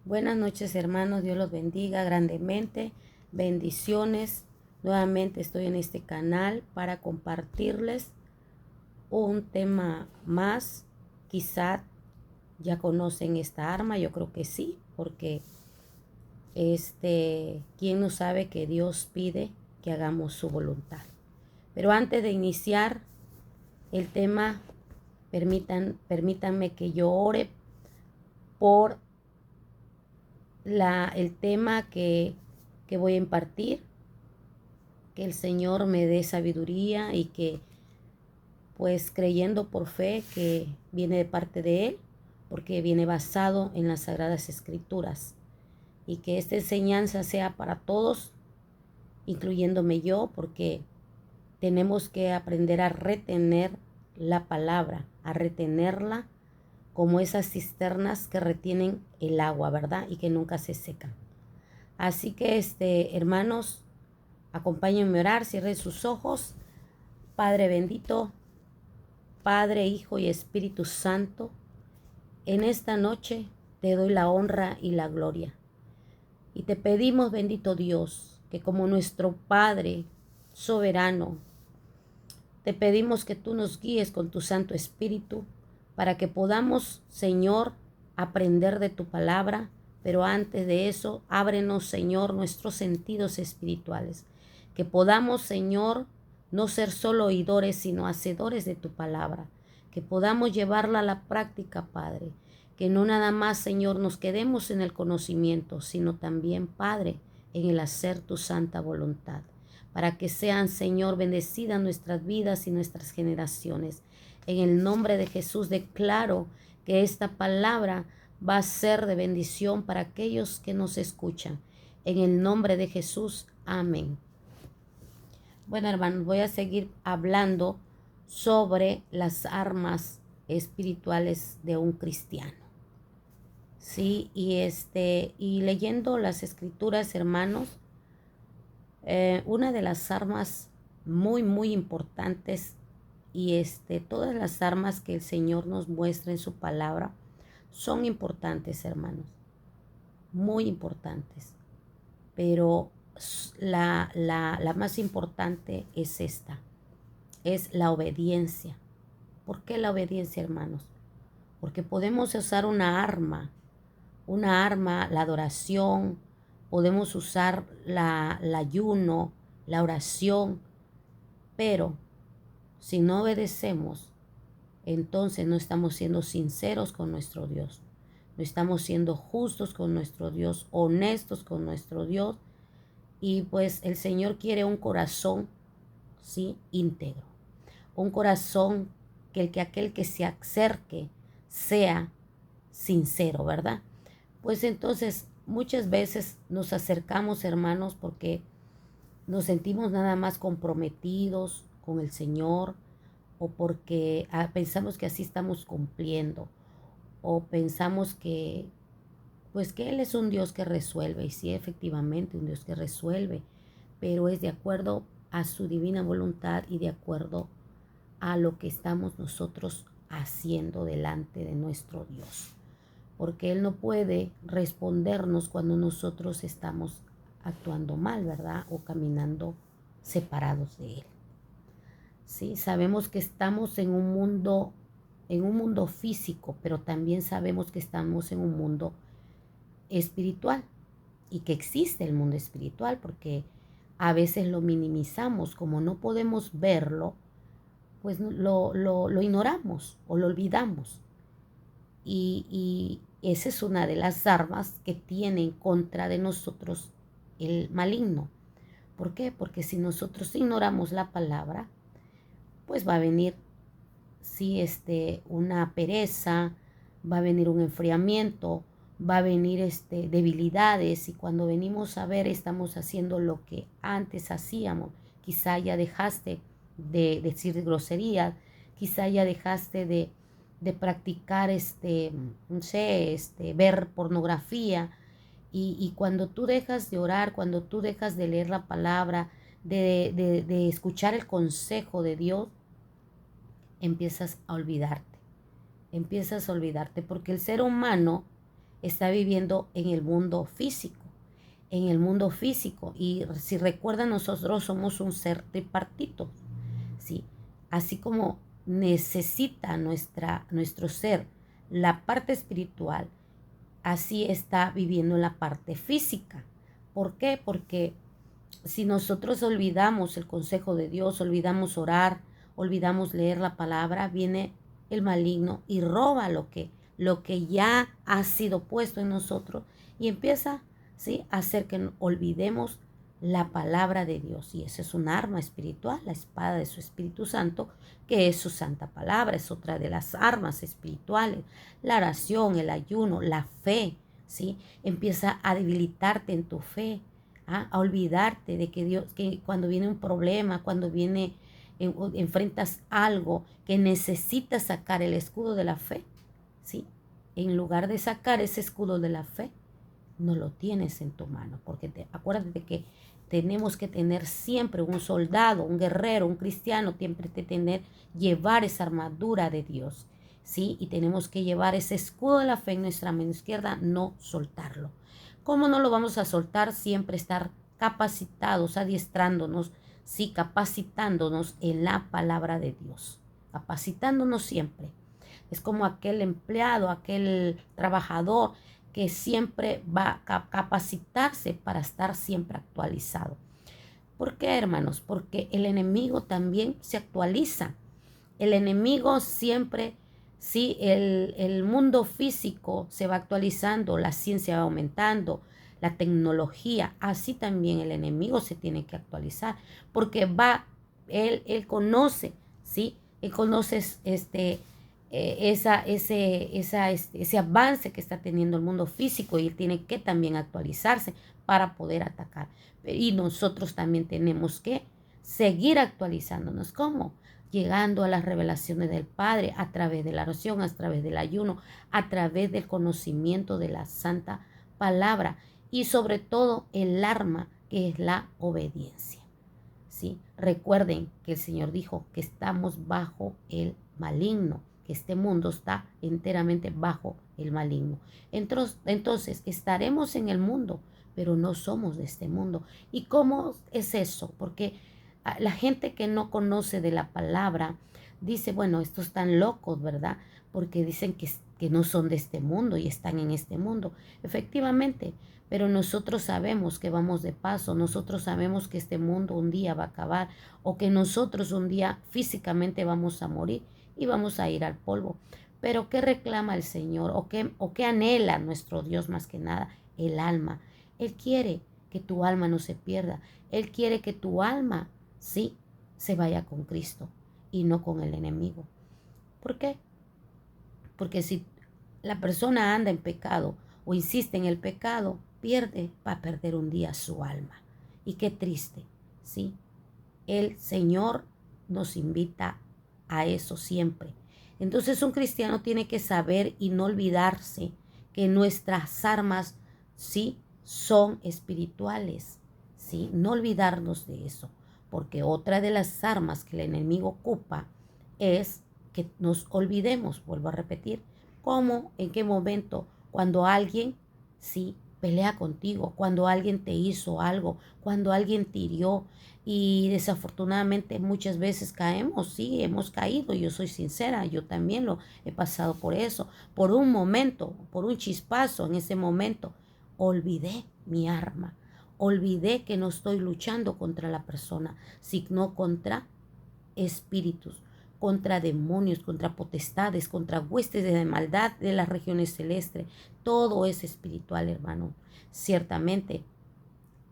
Buenas noches, hermanos, Dios los bendiga grandemente, bendiciones. Nuevamente estoy en este canal para compartirles un tema más. Quizá ya conocen esta arma, yo creo que sí, porque ¿quién no sabe que Dios pide que hagamos su voluntad? Pero antes de iniciar el tema, permítanme que yo ore por el tema que voy a impartir, que el Señor me dé sabiduría y que, pues, creyendo por fe que viene de parte de Él, porque viene basado en las Sagradas Escrituras, y que esta enseñanza sea para todos, incluyéndome yo, porque tenemos que aprender a retener la palabra, a retenerla como esas cisternas que retienen el agua, ¿verdad? Y que nunca se secan. Así que, hermanos, acompáñenme a orar, cierren sus ojos. Padre bendito, Padre, Hijo y Espíritu Santo, en esta noche te doy la honra y la gloria. Y te pedimos, bendito Dios, que como nuestro Padre soberano, te pedimos que tú nos guíes con tu Santo Espíritu para que podamos, Señor, aprender de tu palabra, pero antes de eso, ábrenos, Señor, nuestros sentidos espirituales, que podamos, Señor, no ser solo oidores, sino hacedores de tu palabra, que podamos llevarla a la práctica, Padre, que no nada más, Señor, nos quedemos en el conocimiento, sino también, Padre, en el hacer tu santa voluntad, para que sean, Señor, bendecidas nuestras vidas y nuestras generaciones. En el nombre de Jesús declaro que esta palabra va a ser de bendición para aquellos que nos escuchan. En el nombre de Jesús, amén. Bueno, hermanos, voy a seguir hablando sobre las armas espirituales de un cristiano. Sí, y leyendo las escrituras, hermanos, una de las armas muy importantes, y todas las armas que el Señor nos muestra en su palabra son importantes, hermanos, muy importantes, pero la más importante es esta, es la obediencia. ¿Por qué la obediencia, hermanos? Porque podemos usar una arma, la adoración, podemos usar el ayuno, la oración, pero si no obedecemos, entonces no estamos siendo sinceros con nuestro Dios, no estamos siendo justos con nuestro Dios, honestos con nuestro Dios, y pues el Señor quiere un corazón, ¿sí?, íntegro, un corazón que aquel que se acerque sea sincero, ¿verdad? Pues entonces muchas veces nos acercamos, hermanos, porque nos sentimos nada más comprometidos con el Señor, o porque pensamos que así estamos cumpliendo, o pensamos que pues que Él es un Dios que resuelve, y sí, efectivamente un Dios que resuelve, pero es de acuerdo a su divina voluntad y de acuerdo a lo que estamos nosotros haciendo delante de nuestro Dios, porque Él no puede respondernos cuando nosotros estamos actuando mal, ¿verdad? O caminando separados de Él. Sí, sabemos que estamos en un mundo físico, pero también sabemos que estamos en un mundo espiritual, y que existe el mundo espiritual, porque a veces lo minimizamos, como no podemos verlo, pues lo ignoramos o lo olvidamos. Y esa es una de las armas que tiene en contra de nosotros el maligno. ¿Por qué? Porque si nosotros ignoramos la palabra, pues va a venir, sí, una pereza, va a venir un enfriamiento, va a venir debilidades, y cuando venimos a ver estamos haciendo lo que antes hacíamos. Quizá ya dejaste de decir groserías, quizá ya dejaste de practicar, no sé, ver pornografía, y cuando tú dejas de orar, cuando tú dejas de leer la palabra, de escuchar el consejo de Dios, empiezas a olvidarte, porque el ser humano está viviendo en el mundo físico. En el mundo físico. Y si recuerdan, nosotros somos un ser tripartito. ¿Sí? Así como necesita nuestro ser la parte espiritual, así está viviendo la parte física. ¿Por qué? Porque si nosotros olvidamos el consejo de Dios, olvidamos orar, olvidamos leer la palabra, viene el maligno y roba lo que ya ha sido puesto en nosotros y empieza, ¿sí?, a hacer que olvidemos la palabra de Dios. Y esa es un arma espiritual, la espada de su Espíritu Santo, que es su santa palabra, es otra de las armas espirituales. La oración, el ayuno, la fe, ¿sí? Empieza a debilitarte en tu fe, a olvidarte de que Dios, que cuando viene un problema, cuando enfrentas algo que necesitas sacar el escudo de la fe, ¿sí? En lugar de sacar ese escudo de la fe, no lo tienes en tu mano, porque acuérdate de que tenemos que tener siempre un soldado, un guerrero, un cristiano, siempre llevar esa armadura de Dios, ¿sí? Y tenemos que llevar ese escudo de la fe en nuestra mano izquierda, no soltarlo. ¿Cómo no lo vamos a soltar? Siempre estar capacitados, adiestrándonos, sí, capacitándonos en la palabra de Dios, capacitándonos siempre. Es como aquel empleado, aquel trabajador que siempre va a capacitarse para estar siempre actualizado. ¿Por qué, hermanos? Porque el enemigo también se actualiza. El enemigo siempre, sí, el mundo físico se va actualizando, la ciencia va aumentando, la tecnología, así también el enemigo se tiene que actualizar, porque él conoce, ¿sí? Él conoce ese avance que está teniendo el mundo físico y él tiene que también actualizarse para poder atacar. Y nosotros también tenemos que seguir actualizándonos. ¿Cómo? Llegando a las revelaciones del Padre a través de la oración, a través del ayuno, a través del conocimiento de la santa palabra y sobre todo el arma que es la obediencia. ¿Sí? Recuerden que el Señor dijo que estamos bajo el maligno, que este mundo está enteramente bajo el maligno. Entonces estaremos en el mundo, pero no somos de este mundo. ¿Y cómo es eso? Porque la gente que no conoce de la palabra dice, bueno, estos están locos, ¿verdad? Porque dicen que no son de este mundo y están en este mundo. Efectivamente, pero nosotros sabemos que vamos de paso, nosotros sabemos que este mundo un día va a acabar o que nosotros un día físicamente vamos a morir y vamos a ir al polvo. Pero ¿qué reclama el Señor o qué anhela nuestro Dios más que nada? El alma. Él quiere que tu alma no se pierda. Él quiere que tu alma, sí, se vaya con Cristo y no con el enemigo. ¿Por qué? Porque si la persona anda en pecado o insiste en el pecado, va a perder un día su alma. Y qué triste, ¿sí? El Señor nos invita a eso siempre. Entonces un cristiano tiene que saber y no olvidarse que nuestras armas, sí, son espirituales, ¿sí? No olvidarnos de eso, porque otra de las armas que el enemigo ocupa es que nos olvidemos, vuelvo a repetir, cómo, en qué momento, cuando alguien, sí, pelea contigo, cuando alguien te hizo algo, cuando alguien te hirió y desafortunadamente muchas veces caemos, sí, hemos caído, yo soy sincera, yo también lo he pasado por eso, por un momento, por un chispazo en ese momento, olvidé mi arma, olvidé que no estoy luchando contra la persona, sino contra espíritus, contra demonios, contra potestades, contra huestes de maldad de las regiones celestes. Todo es espiritual, hermano. Ciertamente,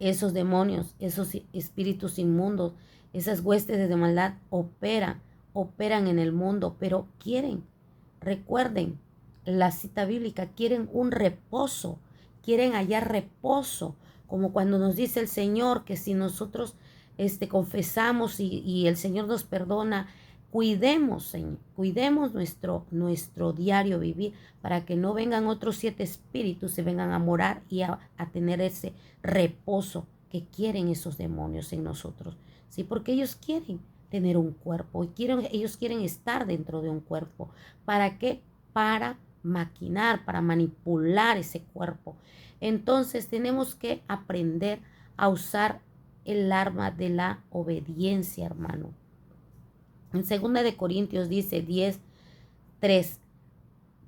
esos demonios, esos espíritus inmundos, esas huestes de maldad operan en el mundo, pero recuerden la cita bíblica, quieren un reposo, quieren hallar reposo, como cuando nos dice el Señor que si nosotros confesamos y el Señor nos perdona, cuidemos, Señor, cuidemos nuestro diario vivir para que no vengan otros 7 espíritus, se vengan a morar y a tener ese reposo que quieren esos demonios en nosotros, ¿sí? Porque ellos quieren tener un cuerpo y ellos quieren estar dentro de un cuerpo. ¿Para qué? Para maquinar, para manipular ese cuerpo. Entonces tenemos que aprender a usar el arma de la obediencia, hermano. En 2 Corintios dice 10:3,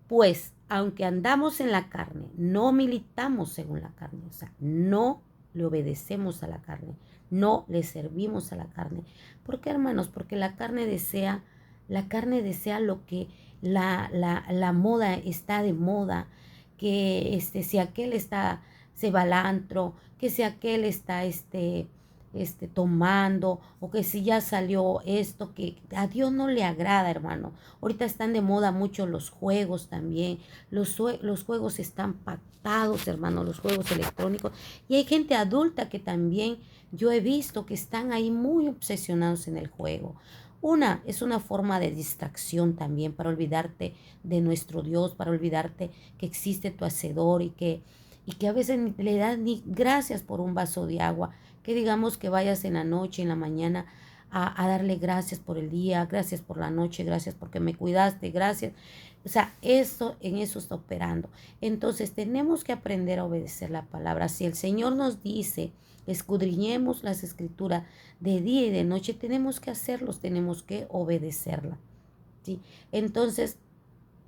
pues aunque andamos en la carne, no militamos según la carne, o sea, no le obedecemos a la carne, no le servimos a la carne. ¿Por qué, hermanos? Porque la carne desea lo que la moda está de moda, que si aquel se va al antro, que si aquel está tomando, o que si ya salió esto, que a Dios no le agrada, hermano. Ahorita están de moda mucho los juegos también. Los juegos están pactados, hermano, los juegos electrónicos. Y hay gente adulta que también yo he visto que están ahí muy obsesionados en el juego. Es una forma de distracción también para olvidarte de nuestro Dios, para olvidarte que existe tu Hacedor y que a veces le das ni gracias por un vaso de agua. Que digamos que vayas en la noche, en la mañana, a darle gracias por el día, gracias por la noche, gracias porque me cuidaste, gracias. O sea, en eso está operando. Entonces tenemos que aprender a obedecer la palabra. Si el Señor nos dice, escudriñemos las escrituras de día y de noche, tenemos que hacerlos, tenemos que obedecerla. ¿Sí? Entonces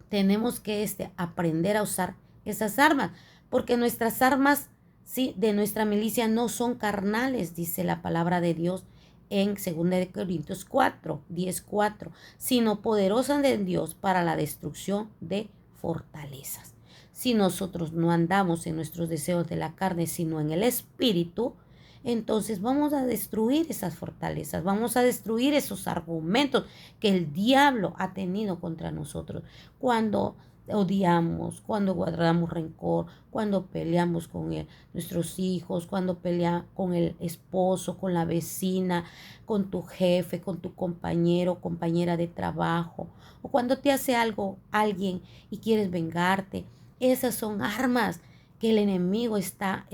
tenemos que aprender a usar esas armas, porque nuestras armas, sí, de nuestra milicia no son carnales, dice la palabra de Dios en 2 Corintios 10:4, sino poderosas de Dios para la destrucción de fortalezas. Si nosotros no andamos en nuestros deseos de la carne, sino en el Espíritu, entonces vamos a destruir esas fortalezas, vamos a destruir esos argumentos que el diablo ha tenido contra nosotros. Cuando odiamos, cuando guardamos rencor, cuando peleamos con nuestros hijos, cuando peleamos con el esposo, con la vecina, con tu jefe, con tu compañero, compañera de trabajo, o cuando te hace algo alguien y quieres vengarte. Esas son armas que el enemigo está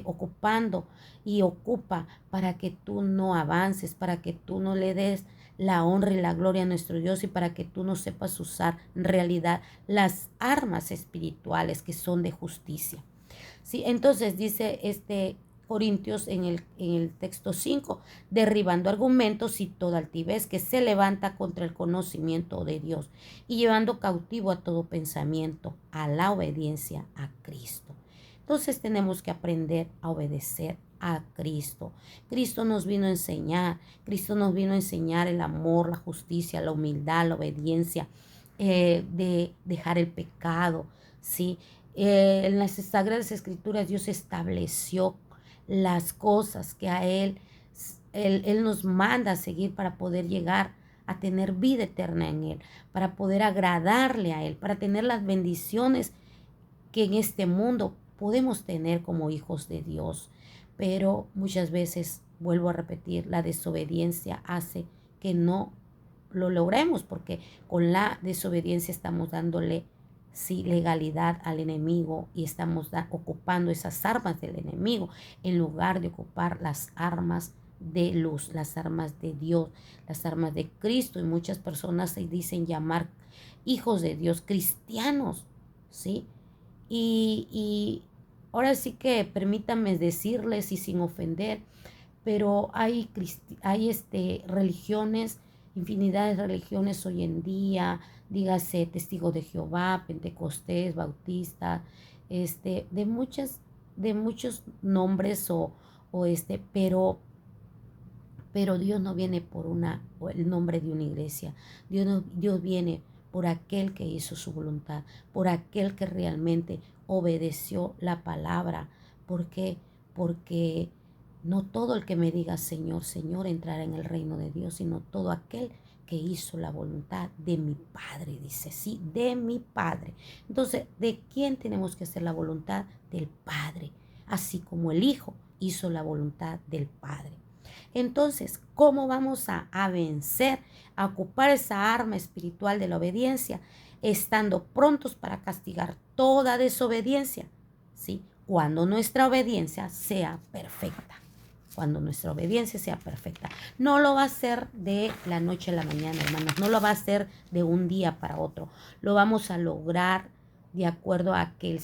ocupando y ocupa para que tú no avances, para que tú no le des la honra y la gloria a nuestro Dios y para que tú no sepas usar en realidad las armas espirituales que son de justicia. ¿Sí? Entonces dice Corintios en el texto 5, derribando argumentos y toda altivez que se levanta contra el conocimiento de Dios y llevando cautivo a todo pensamiento a la obediencia a Cristo. Entonces tenemos que aprender a obedecer a Cristo. Cristo nos vino a enseñar, el amor, la justicia, la humildad, la obediencia, de dejar el pecado, ¿sí? En las Sagradas Escrituras Dios estableció las cosas que a Él nos manda a seguir para poder llegar a tener vida eterna en Él, para poder agradarle a Él, para tener las bendiciones que en este mundo podemos tener como hijos de Dios. Pero muchas veces, vuelvo a repetir, la desobediencia hace que no lo logremos, porque con la desobediencia estamos dándole legalidad al enemigo y estamos ocupando esas armas del enemigo en lugar de ocupar las armas de luz, las armas de Dios, las armas de Cristo. Y muchas personas se dicen llamar hijos de Dios, cristianos, ¿sí? Y ahora sí que permítanme decirles y sin ofender, pero hay religiones, infinidad de religiones hoy en día, dígase Testigo de Jehová, Pentecostés, Bautista, de muchos nombres pero Dios no viene por el nombre de una iglesia. Dios viene por aquel que hizo su voluntad, por aquel que realmente obedeció la palabra. ¿Por qué? Porque no todo el que me diga Señor, Señor entrará en el reino de Dios, sino todo aquel que hizo la voluntad de mi Padre, dice, sí, de mi Padre. Entonces, ¿de quién tenemos que hacer la voluntad? Del Padre, así como el Hijo hizo la voluntad del Padre. Entonces, ¿cómo vamos a vencer, a ocupar esa arma espiritual de la obediencia? Estando prontos para castigar toda desobediencia, ¿sí? Cuando nuestra obediencia sea perfecta. cuando nuestra obediencia sea perfecta. No lo va a hacer de la noche a la mañana, hermanos. No lo va a hacer de un día para otro. Lo vamos a lograr de acuerdo a que,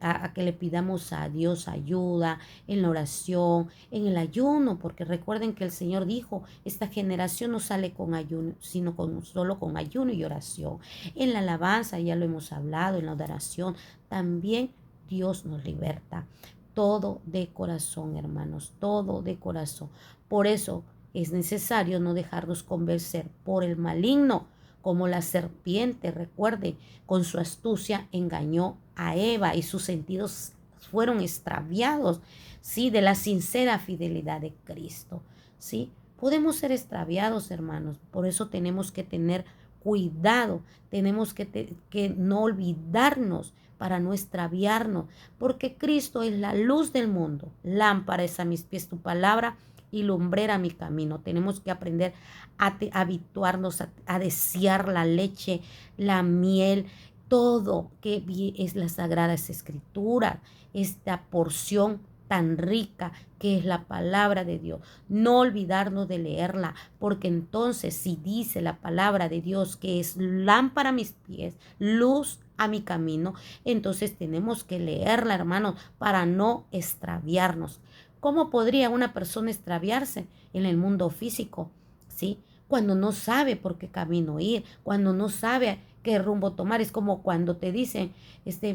a que le pidamos a Dios ayuda en la oración, en el ayuno, porque recuerden que el Señor dijo, esta generación no sale con ayuno, sino solo con ayuno y oración. En la alabanza, ya lo hemos hablado, en la adoración, también Dios nos liberta. Todo de corazón, hermanos, todo de corazón. Por eso es necesario no dejarnos convencer por el maligno, como la serpiente, recuerde, con su astucia engañó a Eva y sus sentidos fueron extraviados, ¿sí? De la sincera fidelidad de Cristo, ¿sí? Podemos ser extraviados, hermanos, por eso tenemos que tener cuidado, tenemos que no olvidarnos para no extraviarnos, porque Cristo es la luz del mundo, lámpara es a mis pies tu palabra y lumbrera mi camino. Tenemos que aprender a habituarnos a desear la leche, la miel, todo que es la Sagrada Escritura, esta porción tan rica que es la palabra de Dios. No olvidarnos de leerla, porque entonces si dice la palabra de Dios que es lámpara a mis pies, luz a mi camino, entonces tenemos que leerla, hermanos, para no extraviarnos. ¿Cómo podría una persona extraviarse en el mundo físico? ¿Sí? Cuando no sabe por qué camino ir, cuando no sabe qué rumbo tomar. Es como cuando te dicen,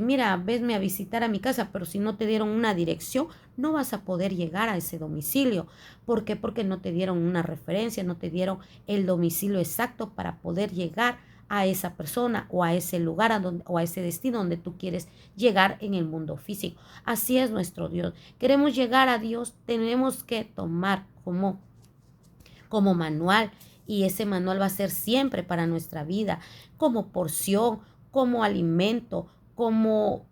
mira, vesme a visitar a mi casa, pero si no te dieron una dirección, no vas a poder llegar a ese domicilio. ¿Por qué? Porque no te dieron una referencia, no te dieron el domicilio exacto para poder llegar a esa persona o a ese lugar o a ese destino donde tú quieres llegar en el mundo físico. Así es nuestro Dios. Queremos llegar a Dios, tenemos que tomar como manual, y ese manual va a ser siempre para nuestra vida, como porción, como alimento, como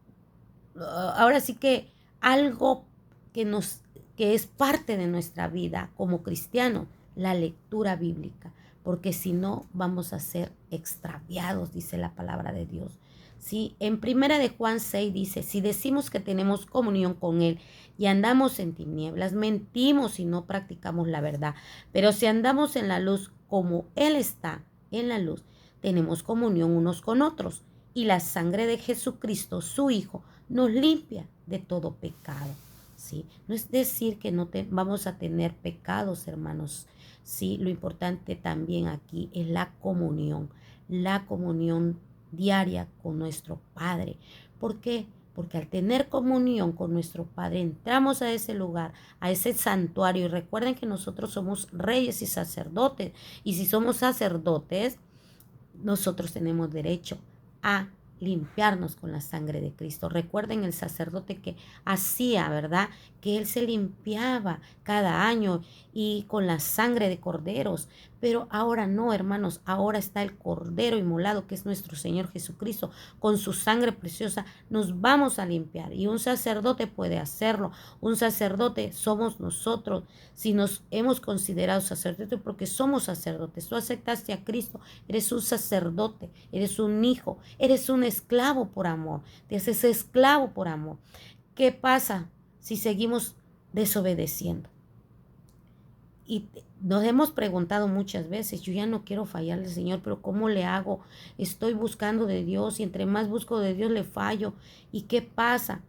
ahora sí que algo que es parte de nuestra vida como cristiano, la lectura bíblica, porque si no vamos a ser extraviados, dice la palabra de Dios. Sí, en primera de Juan 6 dice, si decimos que tenemos comunión con Él y andamos en tinieblas, mentimos y no practicamos la verdad. Pero si andamos en la luz como Él está en la luz, tenemos comunión unos con otros. Y la sangre de Jesucristo, su Hijo, nos limpia de todo pecado. ¿Sí? No es decir que no vamos a tener pecados, hermanos. Sí, lo importante también aquí es la comunión diaria con nuestro Padre. ¿Por qué? Porque al tener comunión con nuestro Padre, entramos a ese lugar, a ese santuario. Y recuerden que nosotros somos reyes y sacerdotes. Y si somos sacerdotes, nosotros tenemos derecho a limpiarnos con la sangre de Cristo. Recuerden el sacerdote que hacía, ¿verdad? Que él se limpiaba cada año y con la sangre de corderos. Pero ahora no, hermanos, ahora está el cordero inmolado que es nuestro Señor Jesucristo. Con su sangre preciosa nos vamos a limpiar y un sacerdote puede hacerlo. Un sacerdote somos nosotros. Si nos hemos considerado sacerdotes porque somos sacerdotes, tú aceptaste a Cristo, eres un sacerdote, eres un hijo, eres un esclavo por amor, te haces esclavo por amor. ¿Qué pasa si seguimos desobedeciendo? Y nos hemos preguntado muchas veces, yo ya no quiero fallarle al Señor, pero ¿cómo le hago? Estoy buscando de Dios y entre más busco de Dios le fallo. ¿Y qué pasa?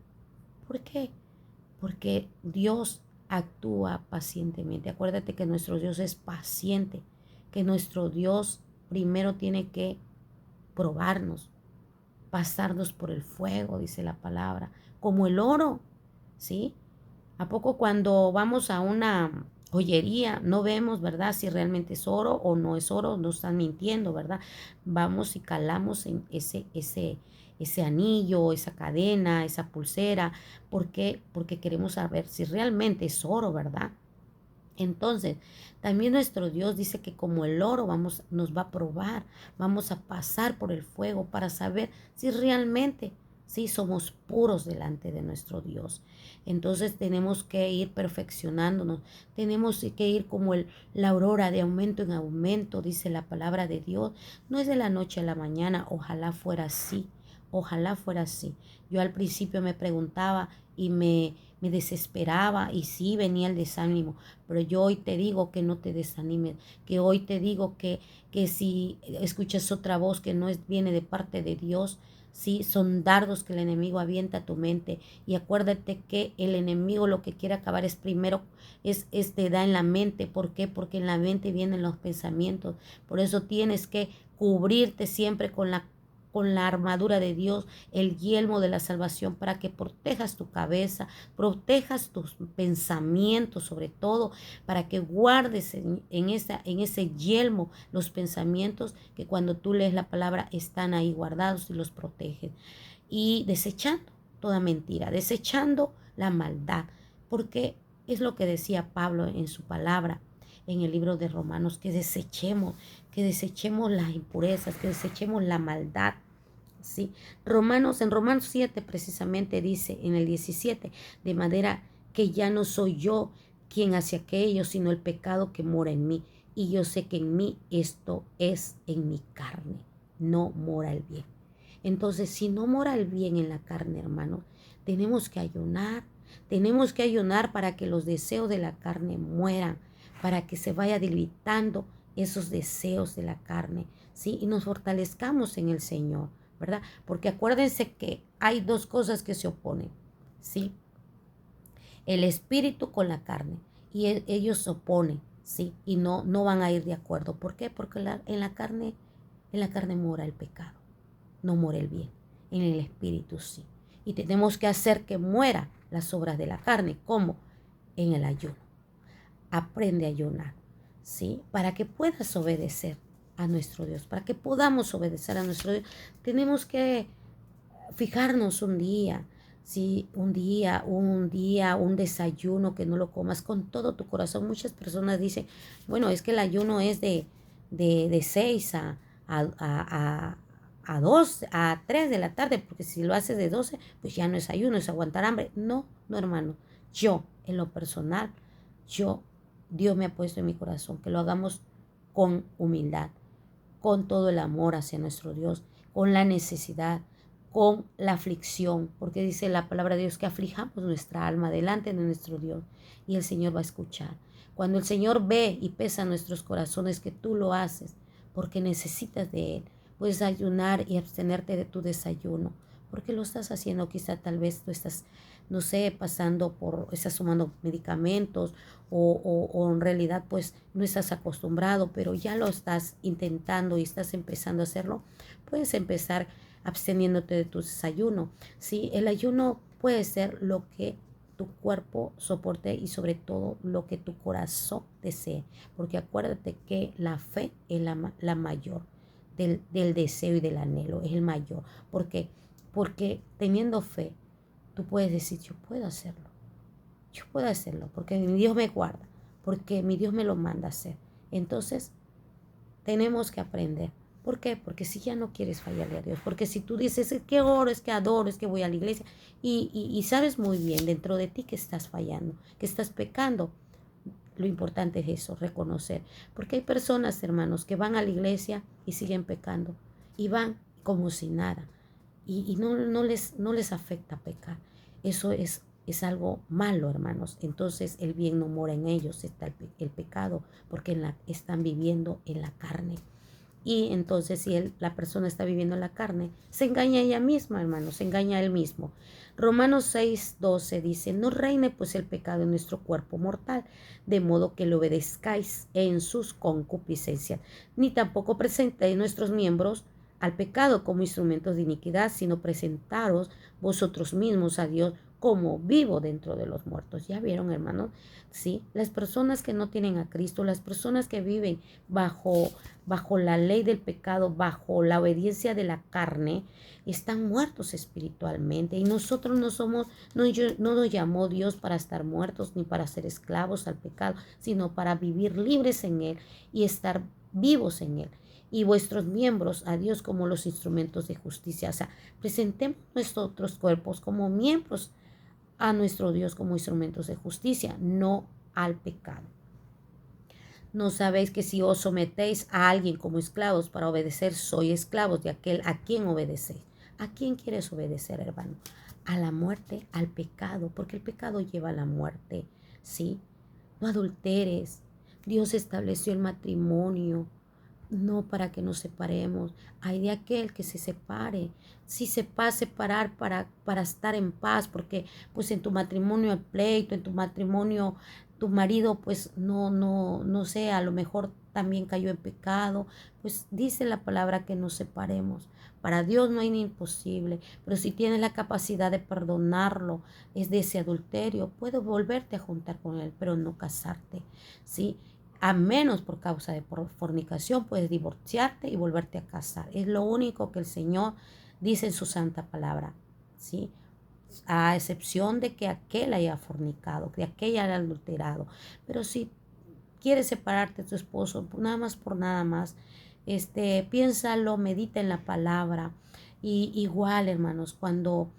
¿Por qué? Porque Dios actúa pacientemente. Acuérdate que nuestro Dios es paciente, que nuestro Dios primero tiene que probarnos, pasarnos por el fuego, dice la palabra, como el oro, ¿sí? ¿A poco cuando vamos a una joyería no vemos, verdad, si realmente es oro o no es oro? No están mintiendo, ¿verdad? Vamos y calamos en ese anillo, esa cadena, esa pulsera. ¿Por qué? Porque queremos saber si realmente es oro, ¿verdad? Entonces, también nuestro Dios dice que como el oro nos va a probar, vamos a pasar por el fuego para saber si realmente sí somos puros delante de nuestro Dios. Entonces tenemos que ir perfeccionándonos, tenemos que ir como la aurora de aumento en aumento, dice la palabra de Dios. No es de la noche a la mañana, ojalá fuera así, ojalá fuera así. Yo al principio me preguntaba y me me desesperaba y sí venía el desánimo, pero yo hoy te digo que no te desanimes, que hoy te digo que si escuchas otra voz que no viene de parte de Dios, sí, son dardos que el enemigo avienta a tu mente. Y acuérdate que el enemigo lo que quiere acabar es primero, te da en la mente. ¿Por qué? Porque en la mente vienen los pensamientos. Por eso tienes que cubrirte siempre con la armadura de Dios, el yelmo de la salvación, para que protejas tu cabeza, protejas tus pensamientos, sobre todo, para que guardes en ese yelmo los pensamientos que cuando tú lees la palabra están ahí guardados y los proteges. Y desechando toda mentira, desechando la maldad, porque es lo que decía Pablo en su palabra en el libro de Romanos, que desechemos las impurezas, que desechemos la maldad. ¿Sí? En Romanos 7 precisamente dice en el 17, de manera que ya no soy yo quien hace aquello, sino el pecado que mora en mí. Y yo sé que en mí esto es en mi carne, no mora el bien. Entonces, si no mora el bien en la carne, hermano, tenemos que ayunar para que los deseos de la carne mueran, para que se vaya debilitando esos deseos de la carne, ¿sí? Y nos fortalezcamos en el Señor, ¿verdad? Porque acuérdense que hay dos cosas que se oponen, ¿sí? El espíritu con la carne, y ellos se oponen, ¿sí? Y no van a ir de acuerdo. ¿Por qué? Porque en la carne mora el pecado, no mora el bien. En el espíritu sí. Y tenemos que hacer que muera las obras de la carne. ¿Cómo? En el ayuno. Aprende a ayunar, ¿sí? Para que puedas obedecer a nuestro Dios, para que podamos obedecer a nuestro Dios, tenemos que fijarnos un día, ¿sí? Un desayuno que no lo comas con todo tu corazón. Muchas personas dicen, bueno, es que el ayuno es de 6 a 2, a 3 de la tarde, porque si lo haces de 12, pues ya no es ayuno, es aguantar hambre. No, no, hermano. Yo, en lo personal, Dios me ha puesto en mi corazón que lo hagamos con humildad, con todo el amor hacia nuestro Dios, con la necesidad, con la aflicción, porque dice la palabra de Dios que aflijamos nuestra alma delante de nuestro Dios y el Señor va a escuchar. Cuando el Señor ve y pesa nuestros corazones que tú lo haces porque necesitas de Él, puedes ayunar y abstenerte de tu desayuno, porque lo estás haciendo, quizá tal vez tú estás, no sé, estás tomando medicamentos o en realidad pues no estás acostumbrado, pero ya lo estás intentando y estás empezando a hacerlo. Puedes empezar absteniéndote de tu desayuno. ¿Sí? El ayuno puede ser lo que tu cuerpo soporte y sobre todo lo que tu corazón desee, porque acuérdate que la fe es la mayor del deseo y del anhelo, es el mayor. ¿Por qué? Porque teniendo fe, tú puedes decir, yo puedo hacerlo, porque mi Dios me guarda, porque mi Dios me lo manda a hacer. Entonces, tenemos que aprender. ¿Por qué? Porque si ya no quieres fallarle a Dios, porque si tú dices, es que oro, es que adoro, es que voy a la iglesia, y sabes muy bien dentro de ti que estás fallando, que estás pecando, lo importante es eso, reconocer. Porque hay personas, hermanos, que van a la iglesia y siguen pecando, y van como si nada, y no les afecta pecar. Eso es algo malo, hermanos. Entonces el bien no mora en ellos, está el pecado, porque están viviendo en la carne. Y entonces si la persona está viviendo en la carne, se engaña ella misma, hermanos, se engaña a él mismo. Romanos 6:12 dice, no reine pues el pecado en nuestro cuerpo mortal, de modo que le obedezcáis en sus concupiscencias, ni tampoco presentéis nuestros miembros al pecado como instrumentos de iniquidad, sino presentaros vosotros mismos a Dios como vivo dentro de los muertos. ¿Ya vieron, hermanos? Sí, las personas que no tienen a Cristo, las personas que viven bajo la ley del pecado, bajo la obediencia de la carne, están muertos espiritualmente. Y nosotros no nos llamó Dios para estar muertos ni para ser esclavos al pecado, sino para vivir libres en Él y estar vivos en Él. Y vuestros miembros a Dios como los instrumentos de justicia. O sea, presentemos nuestros cuerpos como miembros a nuestro Dios como instrumentos de justicia, no al pecado. ¿No sabéis que si os sometéis a alguien como esclavos para obedecer, sois esclavos de aquel a quien obedecéis? ¿A quién quieres obedecer, hermano? a la muerte, al pecado, porque el pecado lleva a la muerte, ¿sí? No adulteres. Dios estableció el matrimonio, no para que nos separemos. Hay de aquel que se separe. Si se va a separar para estar en paz, porque pues en tu matrimonio hay pleito, en tu matrimonio tu marido pues no sé, a lo mejor también cayó en pecado, pues dice la palabra que nos separemos. Para Dios no hay ni imposible, pero si tienes la capacidad de perdonarlo, es de ese adulterio, puedes volverte a juntar con él, pero no casarte, ¿sí? A menos por causa de fornicación puedes divorciarte y volverte a casar. Es lo único que el Señor dice en su santa palabra, ¿sí? A excepción de que aquel haya fornicado, que aquel haya adulterado. Pero si quieres separarte de tu esposo, nada más por nada más, piénsalo, medita en la palabra. Y igual, hermanos, cuando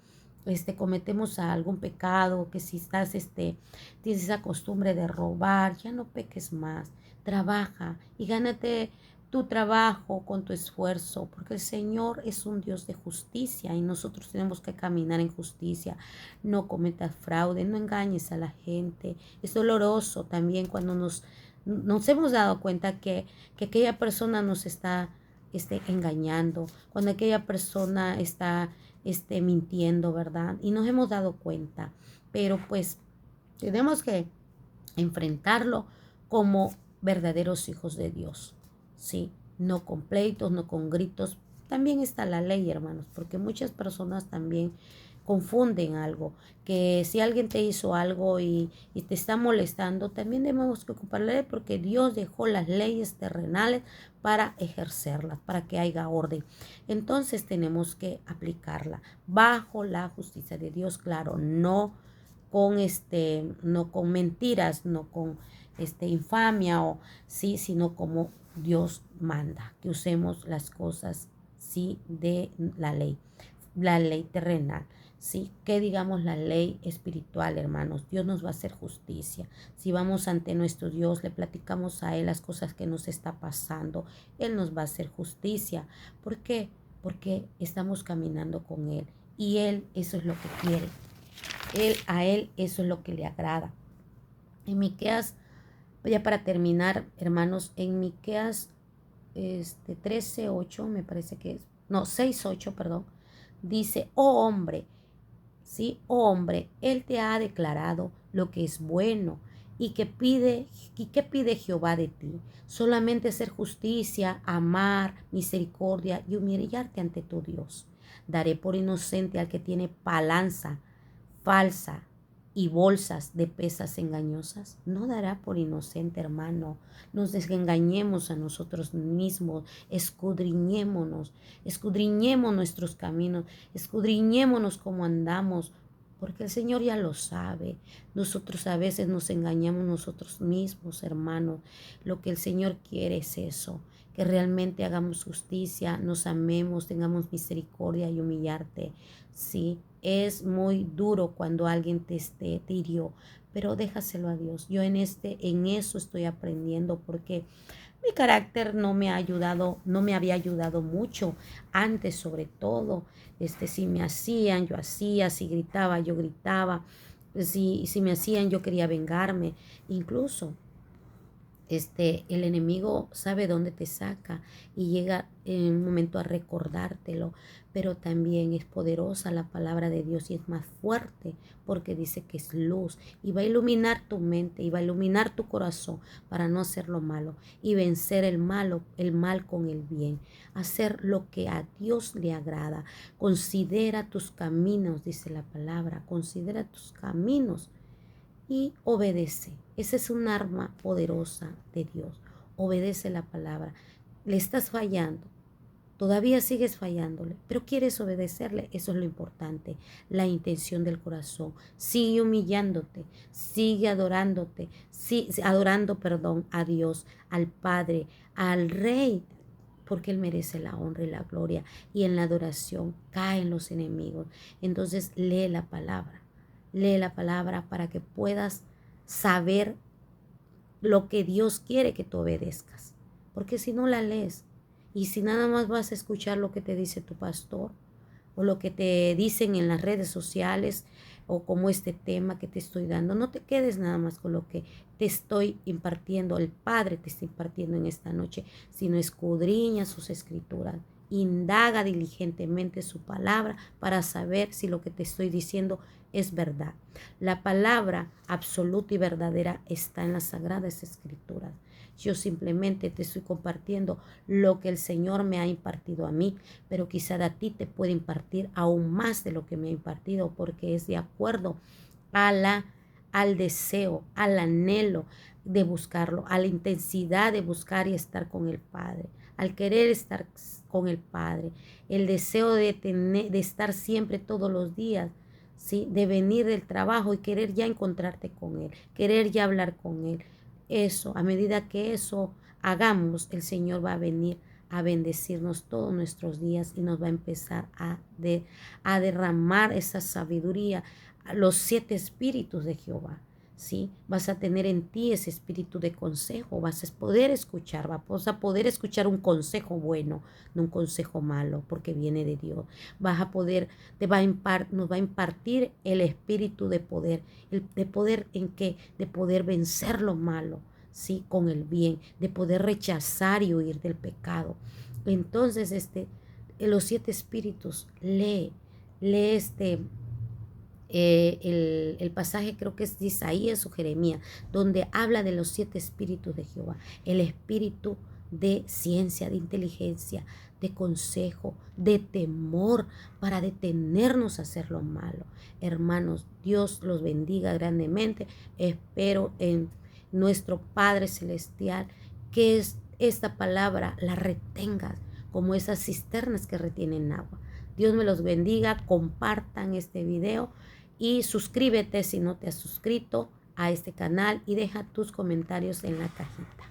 cometemos algún pecado, que si estás, tienes esa costumbre de robar, ya no peques más, trabaja y gánate tu trabajo con tu esfuerzo, porque el Señor es un Dios de justicia y nosotros tenemos que caminar en justicia. No cometas fraude, no engañes a la gente. Es doloroso también cuando nos hemos dado cuenta que aquella persona nos está engañando, cuando aquella persona está mintiendo, ¿verdad? Y nos hemos dado cuenta, pero pues tenemos que enfrentarlo como verdaderos hijos de Dios, ¿sí? No con pleitos, no con gritos. También está la ley, hermanos, porque muchas personas también confunden algo, que si alguien te hizo algo y te está molestando, también debemos que ocupar la ley porque Dios dejó las leyes terrenales para ejercerlas, para que haya orden. Entonces tenemos que aplicarla bajo la justicia de Dios, claro, no con mentiras, no con infamia o sí, sino como Dios manda, que usemos las cosas sí de la ley terrenal. Sí, que digamos la ley espiritual, hermanos. Dios nos va a hacer justicia. Si vamos ante nuestro Dios, le platicamos a Él las cosas que nos está pasando, Él nos va a hacer justicia. ¿Por qué? Porque estamos caminando con Él y Él eso es lo que quiere. A Él eso es lo que le agrada. En Miqueas, ya para terminar, hermanos, en Miqueas 13:8, me parece que es, no, 6:8, perdón, dice, oh hombre, sí, oh hombre, Él te ha declarado lo que es bueno y qué pide Jehová de ti. Solamente hacer justicia, amar, misericordia y humillarte ante tu Dios. Daré por inocente al que tiene balanza falsa y bolsas de pesas engañosas. No dará por inocente, hermano. Nos desengañemos a nosotros mismos, escudriñemos nuestros caminos, escudriñémonos cómo andamos, porque el Señor ya lo sabe. Nosotros a veces nos engañamos nosotros mismos, hermanos. Lo que el Señor quiere es eso, que realmente hagamos justicia, nos amemos, tengamos misericordia y humillarte. Sí, es muy duro cuando alguien te hirió, pero déjaselo a Dios. Yo en eso estoy aprendiendo porque mi carácter no me ha ayudado, no me había ayudado mucho antes, sobre todo. Si me hacían, yo hacía, si gritaba, yo gritaba, si me hacían, yo quería vengarme. Incluso el enemigo sabe dónde te saca y llega en un momento a recordártelo, pero también es poderosa la palabra de Dios y es más fuerte porque dice que es luz y va a iluminar tu mente y va a iluminar tu corazón para no hacer lo malo y vencer el mal con el bien, hacer lo que a Dios le agrada. Considera tus caminos, dice la palabra, considera tus caminos y obedece. Esa es un arma poderosa de Dios. Obedece la palabra. Le estás fallando. Todavía sigues fallándole, pero quieres obedecerle. Eso es lo importante. La intención del corazón. Sigue humillándote. Sigue adorándote. Sigue adorando, perdón, a Dios, al Padre, al Rey, porque Él merece la honra y la gloria. Y en la adoración caen los enemigos. Entonces lee la palabra. Lee la palabra para que puedas saber lo que Dios quiere que tú obedezcas. Porque si no la lees y si nada más vas a escuchar lo que te dice tu pastor, o lo que te dicen en las redes sociales o como este tema que te estoy dando. No te quedes nada más con lo que te estoy impartiendo, el Padre te está impartiendo en esta noche, sino escudriña sus escrituras. Indaga diligentemente su palabra para saber si lo que te estoy diciendo es verdad. La palabra absoluta y verdadera está en las sagradas escrituras. Yo simplemente te estoy compartiendo lo que el Señor me ha impartido a mí, pero quizá a ti te puede impartir aún más de lo que me ha impartido, porque es de acuerdo al deseo, al anhelo de buscarlo, a la intensidad de buscar y estar con el Padre, al querer estar con el Padre, el deseo de estar siempre todos los días, ¿sí? De venir del trabajo y querer ya encontrarte con Él, querer ya hablar con Él. Eso, a medida que eso hagamos, el Señor va a venir a bendecirnos todos nuestros días y nos va a empezar a derramar esa sabiduría, los 7 espíritus de Jehová. ¿Sí? Vas a tener en ti ese espíritu de consejo, vas a poder escuchar, vas a poder escuchar un consejo bueno, no un consejo malo, porque viene de Dios. Vas a poder, nos va a impartir el espíritu de poder. ¿De poder en qué? De poder vencer lo malo, ¿sí? Con el bien, de poder rechazar y huir del pecado. Entonces, los 7 espíritus, lee el pasaje, creo que es de Isaías o Jeremías, donde habla de los 7 espíritus de Jehová. El espíritu de ciencia, de inteligencia, de consejo, de temor, para detenernos a hacer lo malo. Hermanos, Dios los bendiga grandemente. Espero en nuestro Padre Celestial que esta palabra la retengas como esas cisternas que retienen agua. Dios me los bendiga. Compartan este video y suscríbete si no te has suscrito a este canal y deja tus comentarios en la cajita.